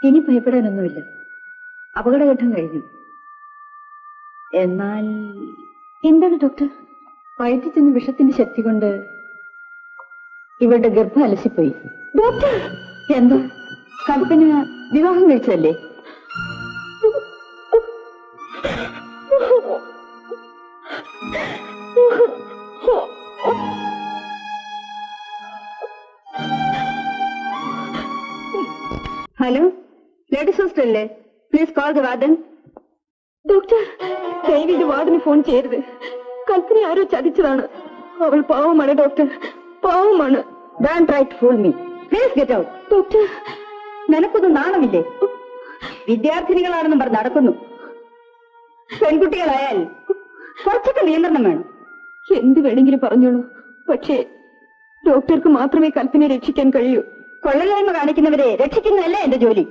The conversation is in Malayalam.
ഇനി ഭയപ്പെടാനൊന്നുമില്ല. അപകടഘട്ടം കഴിഞ്ഞു. എന്നാൽ എന്താണ് ഡോക്ടർ? വയറ്റിൽ ചെന്ന് വിഷത്തിന്റെ ശക്തി കൊണ്ട് ഇവരുടെ ഗർഭം അലസിപ്പോയി. ഡോക്ടർ, എന്താ? കൽപ്പന വിവാഹം കഴിച്ചല്ലേ? ഹലോ, ലേഡീസ് ഹോസ്റ്റലല്ലേ? Please call the warden. Doctor, ദയവിത് വാർഡന് ഫോൺ ചെയ്യരുത്. കൽപ്പന ആരോ ചതിച്ചതാണ്. അവൾ പാവമാണ് ഡോക്ടർ, പാവമാണ്. Don't try to fool me. Please get out. Doctor, നിനക്കൊന്നും നാണമില്ലേ? വിദ്യാർത്ഥിനികളാണെന്നും പറഞ്ഞ് നടക്കുന്നു. പെൺകുട്ടികളായാൽ കുറച്ചൊക്കെ നിയന്ത്രണം വേണം. എന്ത് വേണമെങ്കിലും പറഞ്ഞോളൂ, പക്ഷേ ഡോക്ടർക്ക് മാത്രമേ കൽപ്പനയെ രക്ഷിക്കാൻ കഴിയൂ. കൊള്ളരുതായ്മ കാണിക്കുന്നവരെ രക്ഷിക്കുന്നതല്ല എന്റെ ജോലി.